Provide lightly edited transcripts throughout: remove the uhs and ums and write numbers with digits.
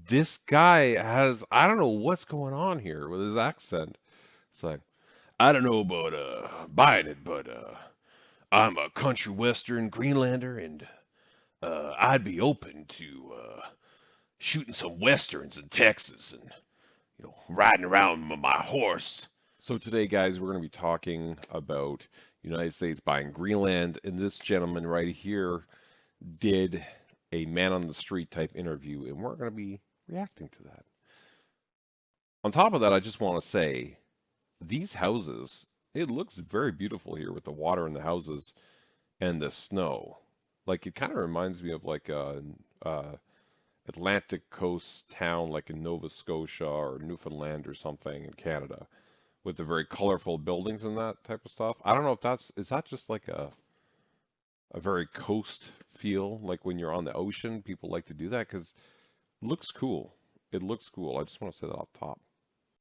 This guy has, I don't know what's going on here with his accent. It's like, I don't know about buying it, but I'm a country western Greenlander, and I'd be open to shooting some westerns in Texas and riding around my horse. So today, guys, we're going to be talking about United States buying Greenland, and this gentleman right here did a man on the street type interview, and we're going to be reacting to that. On top of that, I just want to say these houses, it looks very beautiful here with the water in the houses and the snow. Like it kind of reminds me of like a Atlantic coast town like in Nova Scotia or Newfoundland or something in Canada with the very colorful buildings and that type of stuff. I don't know if is that just like a very coast feel, like when you're on the ocean, people like to do that because it looks cool. It looks cool. I just want to say that up top.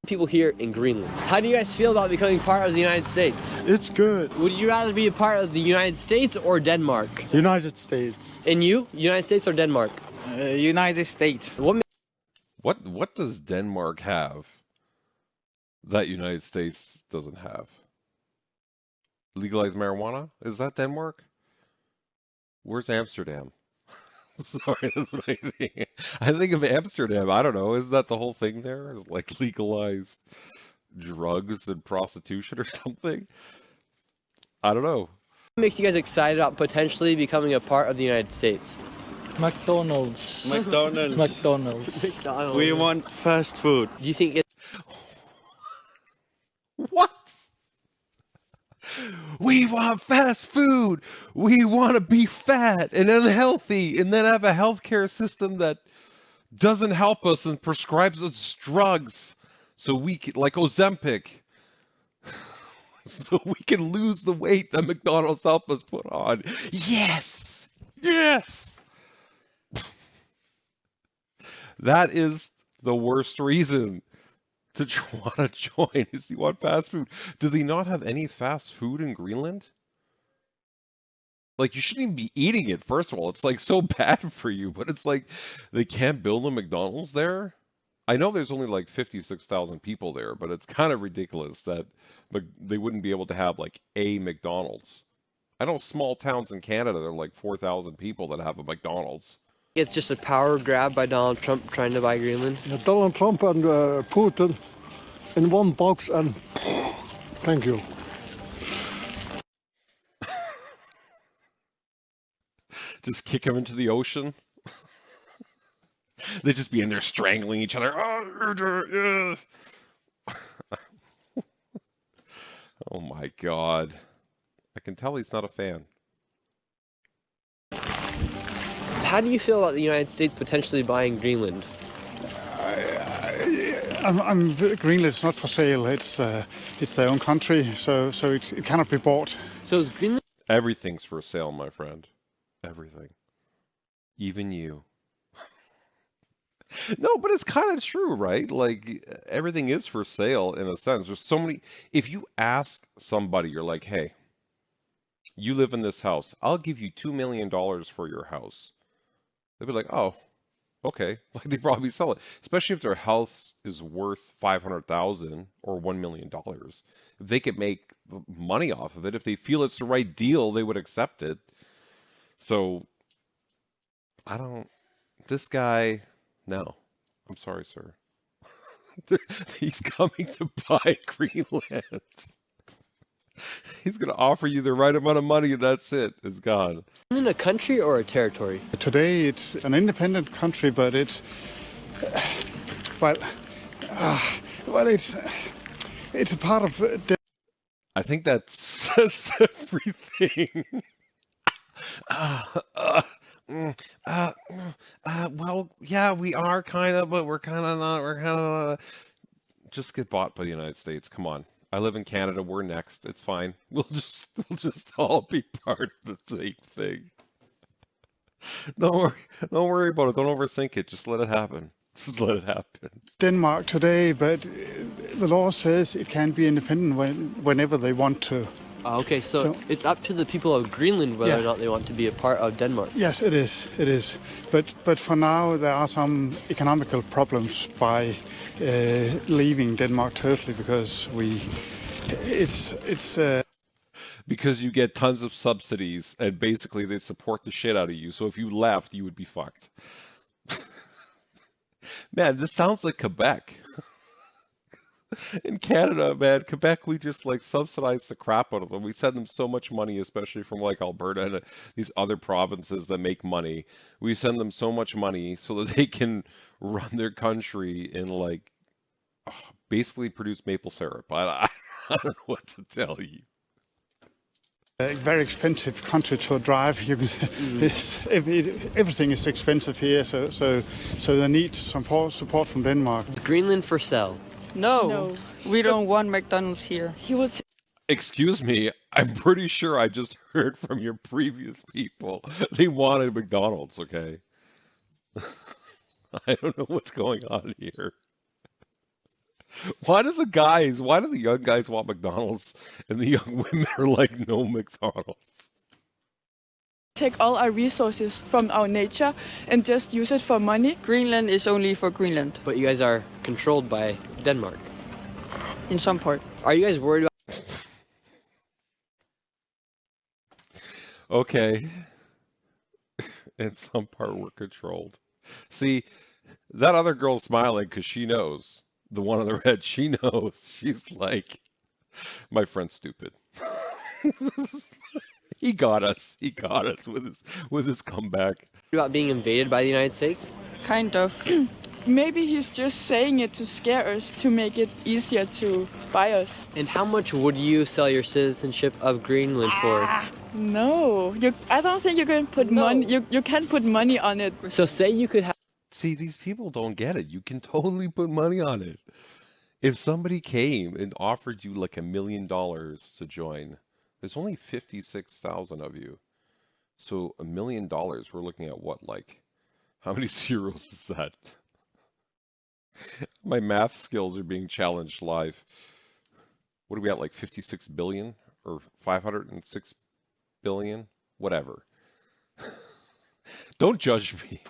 People here in Greenland. How do you guys feel about becoming part of the United States? It's good. Would you rather be a part of the United States or Denmark? United States. And you? United States or Denmark? United States. What does Denmark have that United States doesn't have? Legalized marijuana? Is that Denmark? Where's Amsterdam? Sorry, that's what I think. I think of Amsterdam. I don't know. Is that the whole thing there? Is like legalized drugs and prostitution or something? I don't know. What makes you guys excited about potentially becoming a part of the United States? McDonald's. McDonald's. McDonald's. We want fast food. Do you think What? We want fast food. We want to be fat and unhealthy and then have a healthcare system that doesn't help us and prescribes us drugs so we can, like Ozempic, so we can lose the weight that McDonald's help us put on. Yes! Yes! That is the worst reason to want to join is he want fast food. Does he not have any fast food in Greenland? Like you shouldn't even be eating it, first of all. It's like so bad for you, but it's like they can't build a McDonald's there. I know there's only like 56,000 people there, but it's kind of ridiculous that they wouldn't be able to have like a McDonald's. I know small towns in Canada, there are like 4,000 people that have a McDonald's. it's just a power grab by Donald Trump trying to buy Greenland? Donald Trump and Putin in one box and thank you. Just kick them into the ocean. They'd just be in there strangling each other. Oh my God. I can tell he's not a fan. How do you feel about the United States potentially buying Greenland? Greenland's not for sale. It's their own country, so it cannot be bought. So is Greenland? Everything's for sale, my friend. Everything. Even you. No, but it's kind of true, right? Like everything is for sale in a sense. There's so many. If you ask somebody, you're like, hey, you live in this house. I'll give you $2 million for your house. They'd be like, oh, okay. Like they probably sell it, especially if their house is worth 500,000 or $1 million. If they could make money off of it, if they feel it's the right deal, they would accept it. So I don't. This guy, no. I'm sorry, sir. He's coming to buy Greenland. He's going to offer you the right amount of money, and that's it. It's gone. Isn't it a country or a territory? Today it's an independent country, but it's well, it's a part of. I think that says everything. Well, yeah, we are kind of, but we're kind of not. We're kind of not. Just get bought by the United States. Come on. I live in Canada. We're next. It's fine. We'll just all be part of the same thing. Don't worry about it. Don't overthink it. Just let it happen. Just let it happen. Denmark today, but the law says it can be independent whenever they want to. Okay, so So- it's up to the people of Greenland whether or Yeah. not they want to be a part of Denmark. Yes, it is. It is. But for now, there are some economical problems by leaving Denmark totally because it's Because you get tons of subsidies and basically they support the shit out of you. So if you left, you would be fucked. Man, this sounds like Quebec. In Canada, man, Quebec, we just like subsidize the crap out of them. We send them so much money, especially from like Alberta and these other provinces that make money. We send them so much money so that they can run their country and like basically produce maple syrup. I don't know what to tell you. a very expensive country to drive. Everything is expensive here, so they need support from Denmark. Is Greenland for sale? No, we don't want McDonald's here. He will Excuse me, I'm pretty sure I just heard from your previous people. They wanted McDonald's, okay? I don't know what's going on here. Why do the young guys want McDonald's and the young women are like, no McDonald's? take all our resources from our nature and just use it for money. Greenland is only for Greenland, But you guys are controlled by Denmark. in some part. Are you guys worried about Okay. In some part, we're controlled. See, that other girl's smiling because she knows. The one on the red, she knows. She's like, my friend's stupid. He got us. He got us with his comeback. being invaded by the United States? Kind of. Maybe he's just saying it to scare us, to make it easier to buy us. And how much would you sell your citizenship of Greenland for? No, I don't think you can put No. money. You can't put money on it. So say you could have See, these people don't get it. You can totally put money on it. If somebody came and offered you like $1 million to join, there's only 56,000 of you. So $1 million, we're looking at what, like, how many zeros is that? My math skills are being challenged live. What are we at, like 56 billion or 506 billion? Whatever. Don't judge me.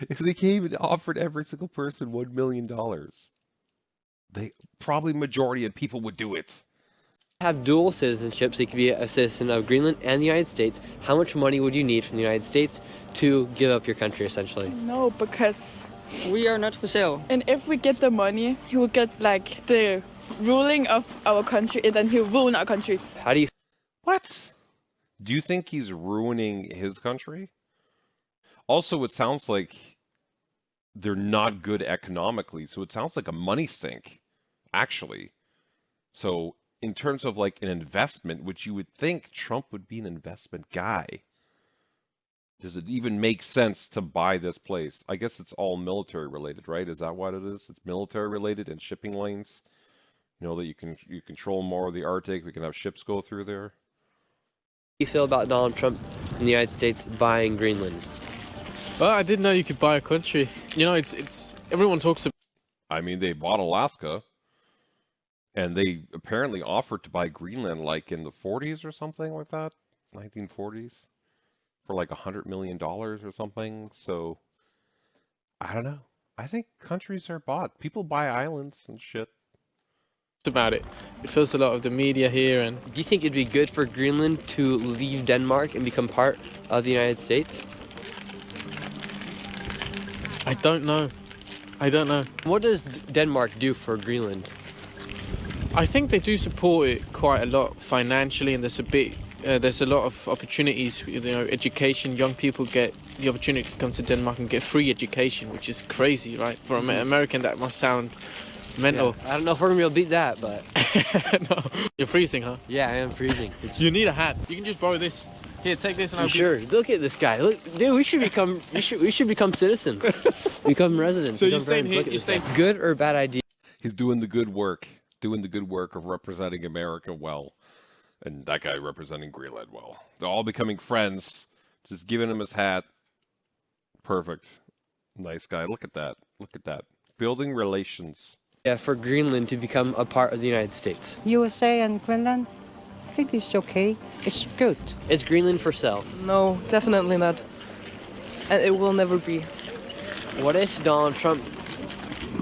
If they came and offered every single person $1 million, they probably majority of people would do it. dual citizenship, so you could be a citizen of Greenland and the United States, how much money would you need from the United States to give up your country, essentially? No, because We are not for sale. and if we get the money, he will get like the ruling of our country, and then he'll ruin our country. How do you What? Do you think he's ruining his country? Also, it sounds like they're not good economically, so it sounds like a money sink, actually. So, in terms of like an investment, which you would think Trump would be an investment guy, does it even make sense to buy this place? I guess it's all military related, right? Is that what it is? It's military related and shipping lanes. You know that you control more of the Arctic. We can have ships go through there. feel about Donald Trump in the United States buying Greenland? Well, I didn't know you could buy a country. You know, it's everyone talks about. I mean, they bought Alaska, and they apparently offered to buy Greenland like in the 40s or something like that, 1940s, for like $100 million or something. So, I don't know. I think countries are bought. People buy islands and shit. About it. It feels a lot of the media here, and Do you think it'd be good for Greenland to leave Denmark and become part of the United States? I don't know. What does Denmark do for Greenland? I think they do support it quite a lot financially, and there's a lot of opportunities. You know, education. Young people get the opportunity to come to Denmark and get free education, which is crazy, right? For an American, that must sound mental. I don't know if we're gonna be able to beat that, but No. You're freezing, huh? yeah, I am freezing. You need a hat. You can just borrow this. Here, take this, and I'm I'll sure. Look at this guy. Look, dude, we should become citizens, become residents. So you become staying friends. here? Look at You this guy. staying? Good or bad idea? He's doing the good work, of representing America well, and that guy representing Greenland well. They're all becoming friends. Just giving him his hat. Perfect. Nice guy. Look at that. Look at that. Building relations. Yeah, for Greenland to become a part of the United States. USA and Greenland, I think it's okay. It's good. Is Greenland for sale? No, definitely not. And it will never be. What if Donald Trump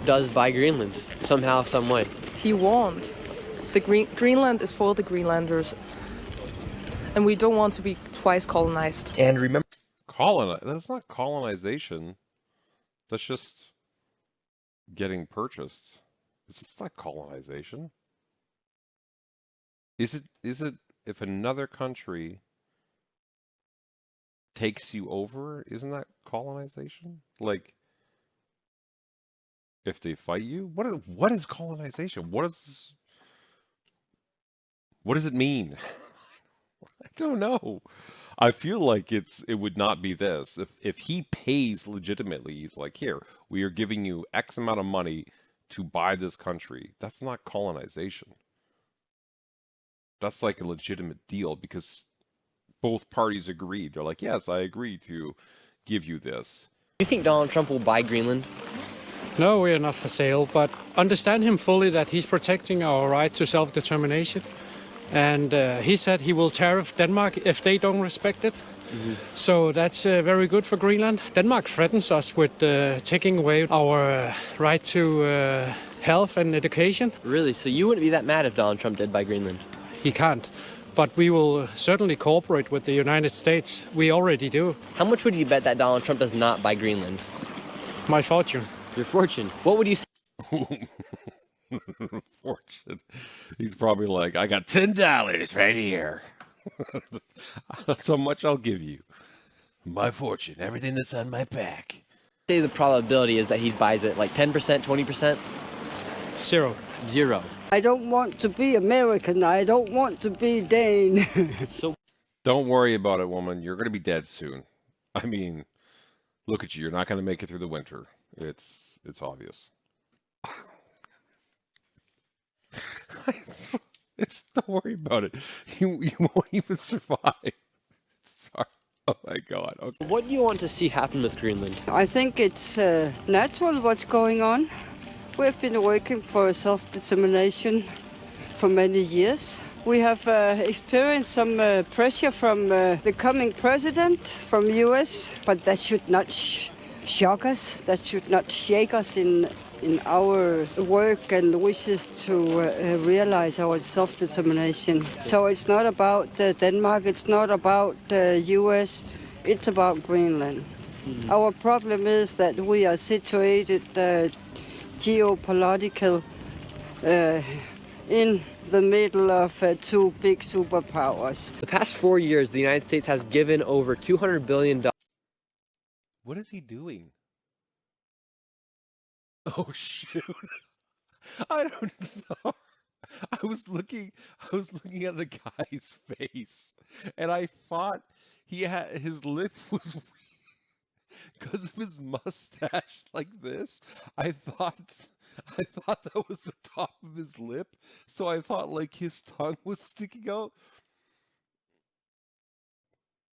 does buy Greenland somehow, some way? He won't. Greenland is for the Greenlanders. And we don't want to be twice colonized. And remember, That's not colonization. That's just getting purchased. It's not colonization. Is it if another country takes you over, isn't that colonization? Like if they fight you? What is colonization? What does it mean? I don't know. I feel like it would not be this. If he pays legitimately, he's like, here, we are giving you X amount of money to buy this country. That's not colonization. That's like a legitimate deal because both parties agreed. They're like, yes, I agree to give you this. Do you think Donald Trump will buy Greenland? No, we are not for sale, but understand him fully that he's protecting our right to self-determination. And he said he will tariff Denmark if they don't respect it. So that's very good for Greenland. Denmark threatens us with taking away our right to health and education. Really? So you wouldn't be that mad if Donald Trump did buy Greenland? He can't. But we will certainly cooperate with the United States. We already do. How much would you bet that Donald Trump does not buy Greenland? My fortune. Your fortune. What would you say? Fortune. He's probably like, I got $10 right here. That's how much I'll give you. My fortune, everything that's on my back. Say the probability is that he buys it like 10%, 20%? Zero. I don't want to be American. I don't want to be Dane. So Don't worry about it, woman. You're going to be dead soon. I mean, look at you. You're not going to make it through the winter. It's obvious. Don't worry about it. You won't even survive. Sorry. Oh my God. Okay. what do you want to see happen with Greenland? I think it's natural what's going on. We've been working for self-determination for many years. We have experienced some pressure from the coming president from US, but that should not shock us. That should not shake us in our work and wishes to realize our self-determination. So it's not about Denmark, it's not about the US, it's about Greenland. Our problem is that we are situated geopolitical in the middle of two big superpowers. The past 4 years, the United States has given over $200 billion. What is he doing? Oh shoot. I don't know. I was looking at the guy's face and I thought his lip was because of his mustache like this. I thought that was the top of his lip. So I thought like his tongue was sticking out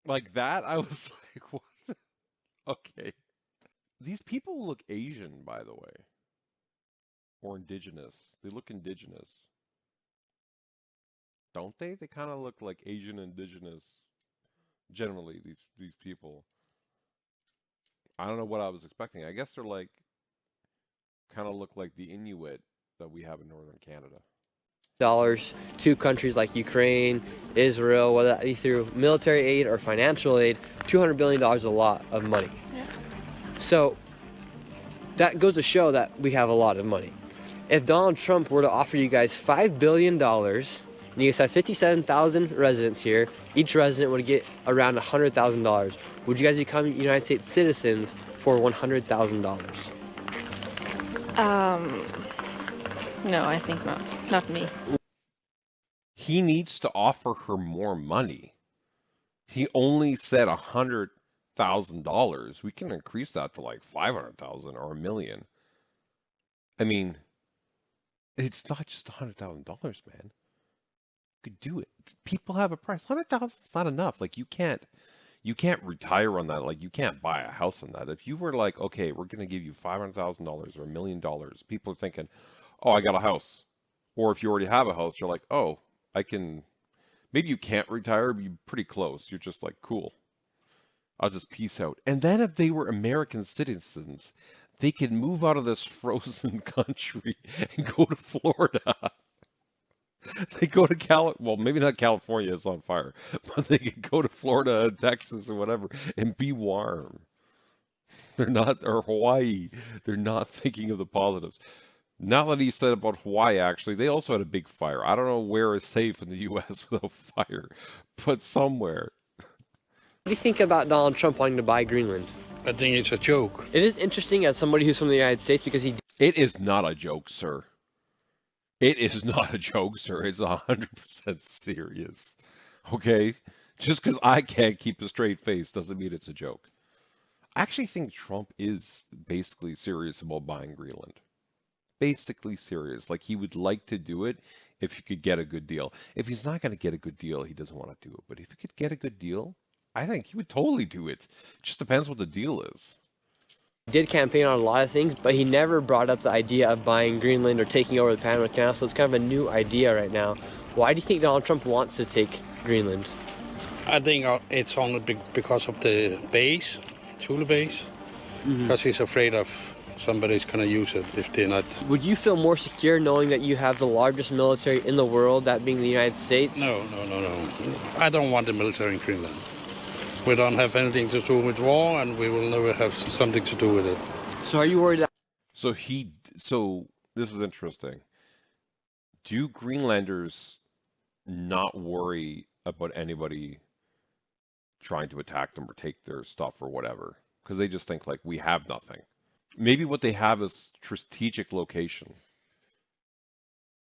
like that. I was like, what? Okay. These people look Asian, by the way. Or indigenous. They look indigenous. Don't they? They kind of look like Asian indigenous. Generally, these people. I don't know what I was expecting. I guess they're like kind of look like the Inuit that we have in northern Canada. Dollars to countries like Ukraine, Israel, whether that be through military aid or financial aid. $200 billion is a lot of money. Yeah. So that goes to show that we have a lot of money. If Donald Trump were to offer you guys $5 billion, and you guys have 57,000 residents here, each resident would get around $100,000. Would you guys become United States citizens for $100,000? No, I think not. Not me. He needs to offer her more money. He only said $100,000. We can increase that to like 500,000 or $1 million. I mean, it's not just $100,000, man. You could do it. People have a price. 100,000 is not enough. Like you can't retire on that. Like you can't buy a house on that. If you were like, okay, we're gonna give you $500,000 or $1 million, people are thinking, oh, I got a house. Or if you already have a house, you're like, oh, I can, maybe you can't retire, but you're pretty close. You're just like, cool, I'll just peace out. And then if they were American citizens, they could move out of this frozen country and go to Florida. They go to well, maybe not California, it's on fire, but they could go to Florida, Texas, or whatever, and be warm. They're not, or Hawaii, they're not thinking of the positives. Now that he said about Hawaii, actually, they also had a big fire. I don't know where is safe in the U.S. without fire, but somewhere. What do you think about Donald Trump wanting to buy Greenland? I think it's a joke. It is interesting as somebody who's from the United States because he. It is not a joke, sir. It is not a joke, sir. It's 100% serious. Okay? Just because I can't keep a straight face doesn't mean it's a joke. I actually think Trump is basically serious about buying Greenland. Basically serious. Like he would like to do it if he could get a good deal. If he's not going to get a good deal, he doesn't want to do it. But if he could get a good deal, I think he would totally do it. It just depends what the deal is. He did campaign on a lot of things, but he never brought up the idea of buying Greenland or taking over the Panama Canal, so it's kind of a new idea right now. Why do you think Donald Trump wants to take Greenland? I think it's only because of the base, Thule base, because he's afraid of somebody's going to use it if they're not. Would you feel more secure knowing that you have the largest military in the world, that being the United States? No. I don't want the military in Greenland. We don't have anything to do with war, and we will never have something to do with it. So are you worried that... So this is interesting. Do Greenlanders not worry about anybody trying to attack them or take their stuff or whatever? Because they just think like we have nothing. Maybe what they have is strategic location.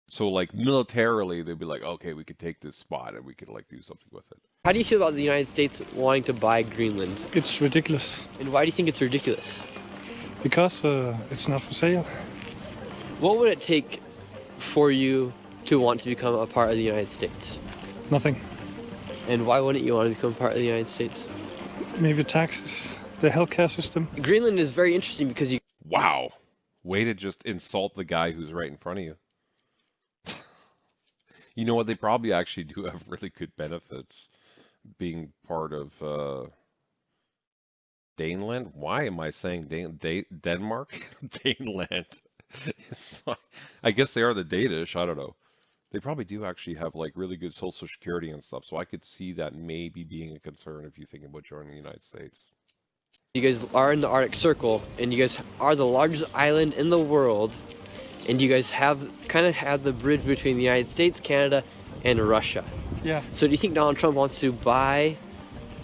So like militarily, they'd be like, okay, we could take this spot and we could like do something with it. How do you feel about the United States wanting to buy Greenland? It's ridiculous And why do you think it's ridiculous? because it's not for sale. What would it take for you to want to become a part of the United States? Nothing. And why wouldn't you want to become part of the United States? Maybe taxes, the healthcare system. Greenland is very interesting because you... Wow. Way to just insult the guy who's right in front of you. You know what? They probably actually do have really good benefits being part of Daneland. Why am I saying Denmark? Daneland. I guess they are the Danish. I don't know. They probably do actually have like really good social security and stuff. So I could see that maybe being a concern if you think about joining the United States. You guys are in the Arctic Circle, and you guys are the largest island in the world, and you guys have the bridge between the United States, Canada, and Russia. Yeah. So do you think Donald Trump wants to buy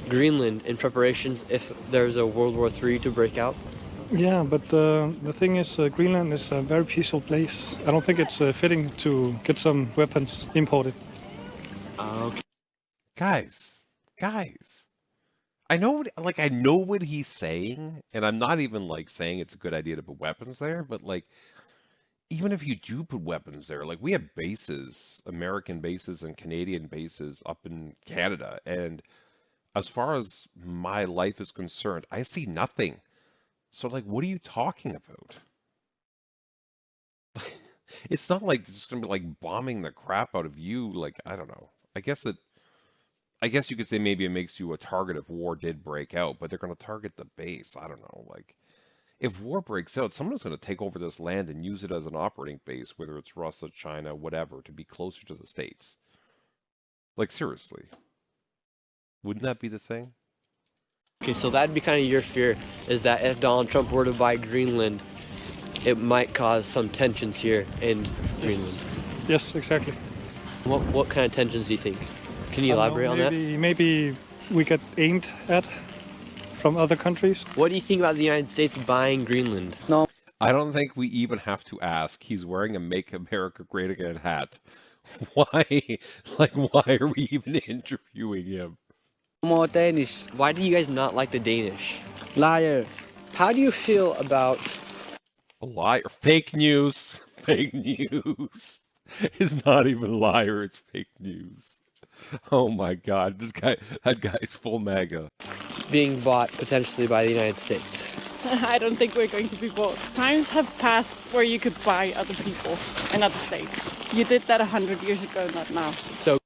Greenland in preparation if there's a World War III to break out? Yeah, but the thing is, Greenland is a very peaceful place. I don't think it's fitting to get some weapons imported. Okay. Guys. I know what he's saying, and I'm not even like saying it's a good idea to put weapons there, but like even if you do put weapons there, like we have bases, American bases and Canadian bases up in Canada, and as far as my life is concerned, I see nothing. So like, what are you talking about? It's not like it's just gonna be like bombing the crap out of you. Like, I don't know. I guess you could say maybe it makes you a target if war did break out, but they're gonna target the base. I don't know. Like, if war breaks out, someone's gonna take over this land and use it as an operating base, whether it's Russia, China, whatever, to be closer to the States. Like, seriously. Wouldn't that be the thing? Okay, so that'd be kind of your fear, is that if Donald Trump were to buy Greenland, it might cause some tensions here in Greenland. Yes, exactly. What kind of tensions do you think? Can you elaborate on that? Maybe we get aimed at from other countries. What do you think about the United States buying Greenland? No. I don't think we even have to ask. He's wearing a Make America Great Again hat. Why? Like, why are we even interviewing him? More Danish. Why do you guys not like the Danish? Liar. How do you feel about... A liar. Fake news. Fake news. It's not even liar, it's fake news. Oh my God, that guy's full MAGA. being bought potentially by the United States? I don't think we're going to be bought. Times have passed where you could buy other people in other states. You did that 100 years ago, not now. So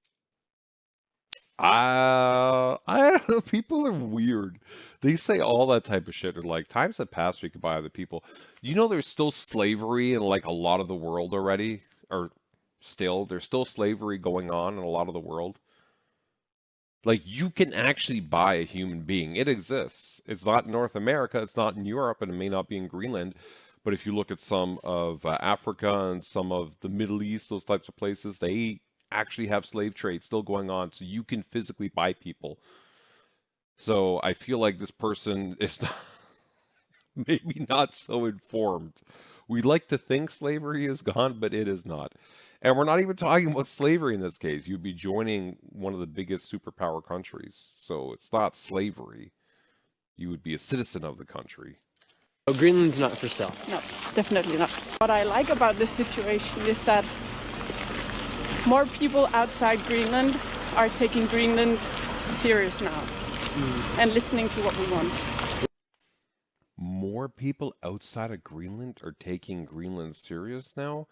I don't know. People are weird. They say all that type of shit. Or like times that pass, we could buy other people. You know, there's still slavery in like a lot of the world already, or there's still slavery going on in a lot of the world. Like you can actually buy a human being. It exists. It's not in North America. It's not in Europe, and it may not be in Greenland. But if you look at some of Africa and some of the Middle East, those types of places, they actually have slave trade still going on. So you can physically buy people. So I feel like this person is not, maybe not so informed. We like to think slavery is gone, but it is not. And we're not even talking about slavery in this case. You'd be joining one of the biggest superpower countries. So it's not slavery. You would be a citizen of the country. Greenland's not for sale. No, definitely not. What I like about this situation is that more people outside Greenland are taking Greenland serious now and listening to what we want. More people outside of Greenland are taking Greenland serious now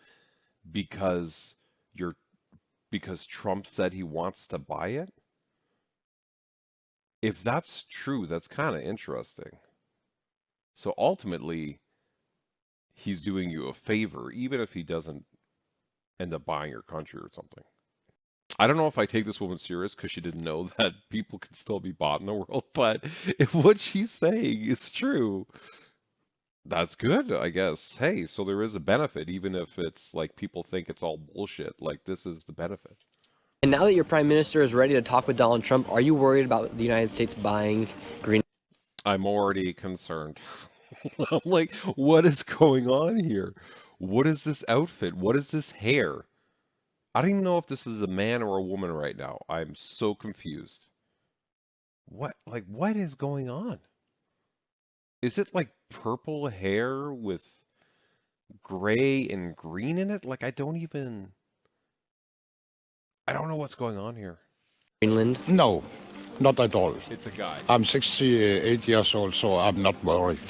because Trump said he wants to buy it? If that's true, that's kind of interesting. So ultimately, he's doing you a favor, even if he doesn't end up buying your country or something. I don't know if I take this woman serious because she didn't know that people can still be bought in the world, but if what she's saying is true, that's good, I guess. Hey, so there is a benefit, even if it's like people think it's all bullshit. Like this is the benefit. And now that your prime minister is ready to talk with Donald Trump, are you worried about the United States buying Greenland? I'm already concerned. I'm like, what is going on here? What is this outfit? What is this hair? I don't even know if this is a man or a woman right now. I'm so confused. What is going on? Is it like purple hair with gray and green in it? Like I don't know what's going on here. Greenland? No, not at all. It's a guy. I'm 68 years old, so I'm not worried.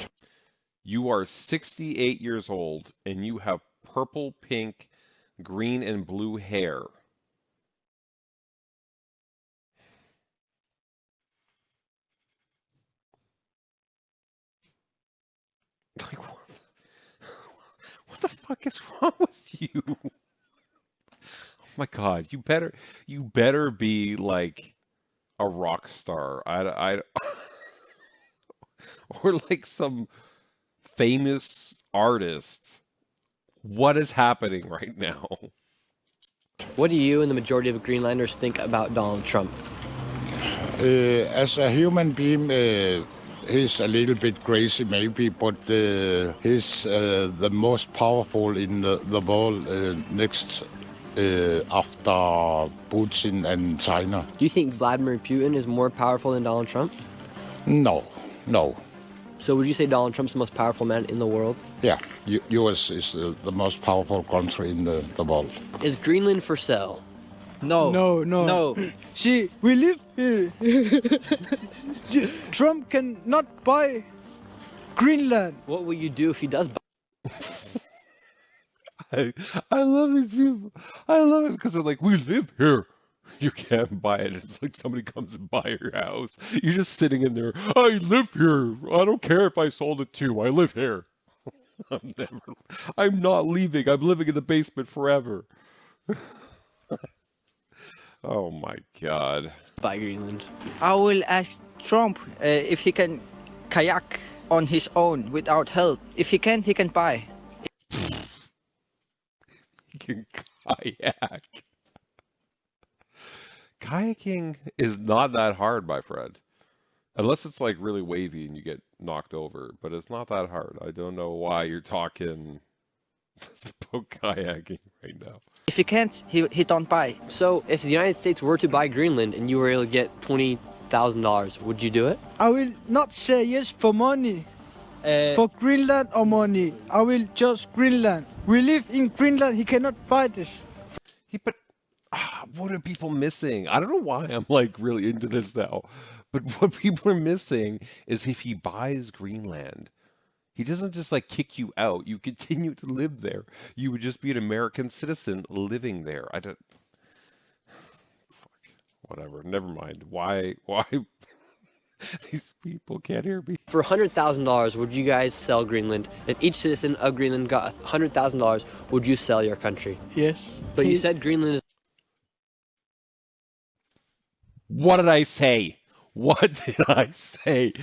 You are 68 years old and you have purple, pink, green, and blue hair. Like what the fuck is wrong with you? Oh my God, you better be like a rock star. I or like some famous artist. What is happening right now? What do you and the majority of Greenlanders think about Donald Trump? As a human being, he's a little bit crazy maybe, but he's the most powerful in the world next after Putin and China. Do you think Vladimir Putin is more powerful than Donald Trump? No. So would you say Donald Trump's the most powerful man in the world? Yeah, U.S. is the most powerful country in the world. Is Greenland for sale? No. See, we live here. Trump cannot buy Greenland. What will you do if he does buy? I love these people. I love it because they're like, we live here. You can't buy it. It's like somebody comes and buy your house. You're just sitting in there. I live here. I don't care if I sold it too. I live here. I'm not leaving. I'm living in the basement forever. Oh my God. Buy Greenland. I will ask Trump if he can kayak on his own without help. If he can buy. He can kayak. Kayaking is not that hard, my friend. Unless it's like really wavy and you get knocked over, but it's not that hard. I don't know why you're talking about kayaking right now. If he can't, he don't buy. So if the United States were to buy Greenland and you were able to get $20,000, would you do it? I will not say yes for money. For Greenland or money. I will choose Greenland. We live in Greenland. He cannot buy this. But what are people missing? I don't know why I'm like really into this now, but what people are missing is if he buys Greenland, He doesn't just like kick you out. You continue to live there. You would just be an American citizen living there. I don't. Fuck. Whatever. Never mind. Why these people can't hear me? For $100,000, would you guys sell Greenland? If each citizen of Greenland got $100,000, would you sell your country? Yes. But you said Greenland is. What did I say? What did I say?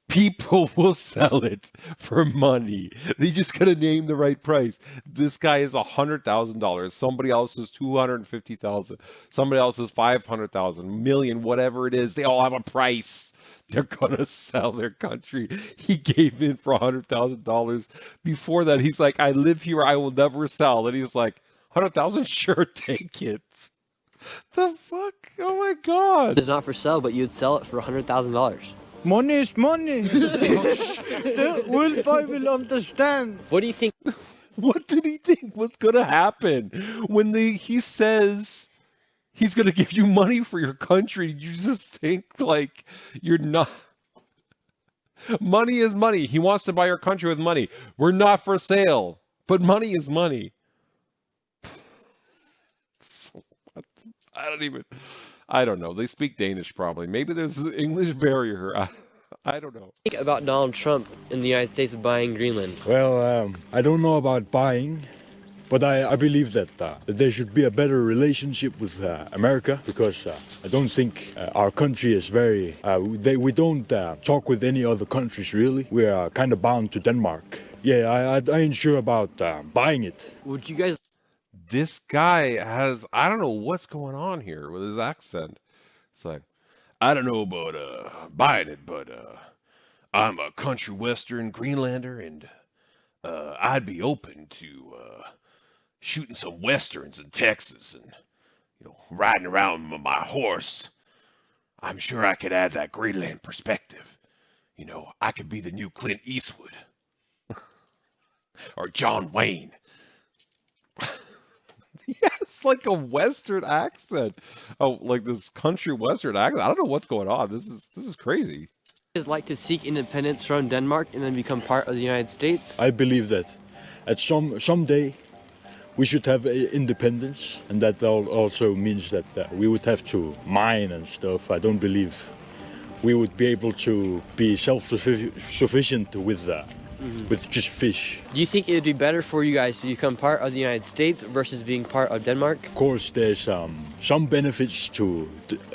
People will sell it for money. They just gotta name the right price. This guy is $100,000. Somebody else is 250,000. Somebody else is 500,000, million, whatever it is. They all have a price. They're gonna sell their country. He gave in for $100,000. Before that, he's like, "I live here. I will never sell." And he's like, "100,000? Sure, take it." The fuck? Oh my God. It's not for sale, but you'd sell it for $100,000. Money is money. The will boy will understand. What do you think? What did he think was gonna happen when he says he's gonna give you money for your country? You just think like you're not. Money is money. He wants to buy your country with money. We're not for sale, but money is money. I don't know. They speak Danish probably. Maybe there's an English barrier. I don't know. Think about Donald Trump in the United States buying Greenland. Well, I don't know about buying, but I believe that there should be a better relationship with America, because I don't think our country is very. We don't talk with any other countries really. We are kind of bound to Denmark. Yeah, I ain't sure about buying it. Would you guys? This guy has, I don't know what's going on here with his accent. It's like, I don't know about buying it, but I'm a country western Greenlander, and I'd be open to shooting some westerns in Texas and, riding around with my horse. I'm sure I could add that Greenland perspective. I could be the new Clint Eastwood or John Wayne. Yes, like a Western accent. Oh, like this country Western accent. I don't know what's going on. This is crazy. Guys like to seek independence from Denmark and then become part of the United States? I believe that at someday we should have independence, and that also means that we would have to mine and stuff. I don't believe we would be able to be self-sufficient with just fish. Do you think it would be better for you guys to become part of the United States versus being part of Denmark? Of course, there's some benefits to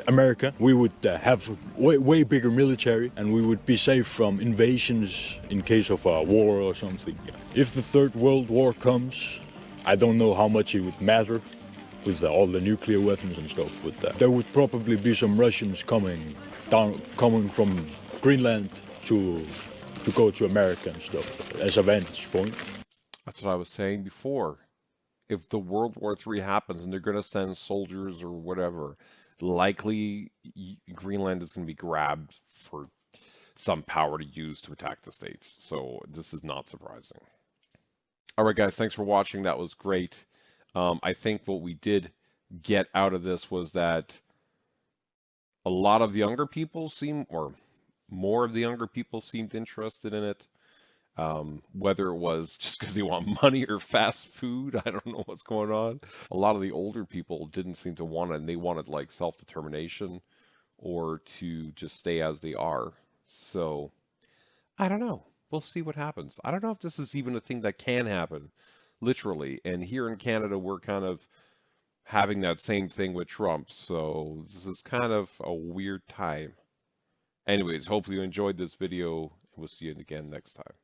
America. We would have way bigger military, and we would be safe from invasions in case of a war or something. If the Third World War comes, I don't know how much it would matter with all the nuclear weapons and stuff, but there would probably be some Russians coming from Greenland to go to America and stuff as a vantage point. That's what I was saying before. If the World War III happens and they're going to send soldiers or whatever, likely Greenland is going to be grabbed for some power to use to attack the States. So this is not surprising. All right, guys, thanks for watching. That was great. I think what we did get out of this was that a lot of younger people more of the younger people seemed interested in it. Whether it was just because they want money or fast food, I don't know what's going on. A lot of the older people didn't seem to want it, and they wanted like self-determination or to just stay as they are. So I don't know. We'll see what happens. I don't know if this is even a thing that can happen, literally. And here in Canada, we're kind of having that same thing with Trump. So this is kind of a weird time. Anyways, hopefully you enjoyed this video, and we'll see you again next time.